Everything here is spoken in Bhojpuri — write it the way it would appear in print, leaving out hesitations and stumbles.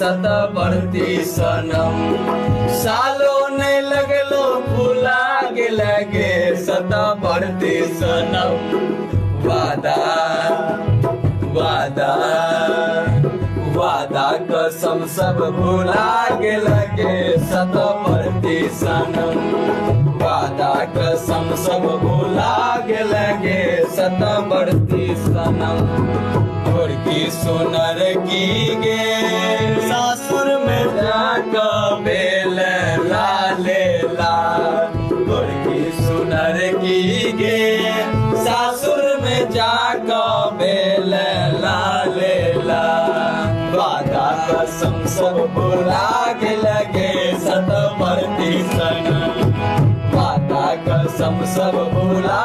सतवर्ती सनम। सालो नहीं लगलो भूला गेलगे सतवर्ती सनम। वादा वादा वादा कसम सब भूला गेलगे सतवर्ती सनम। वादा कसम सब भूला गेलगे सतवर्ती सनम। गोरकी सोनर की गे सासुर में जाकर बेल लाले ला। गोरकी सोनर की गे सासुर में जाकर बेल लाले ला। वादा कसम सब भुला गेलगे सतवर्ती सनम। वादा कसम सब भुला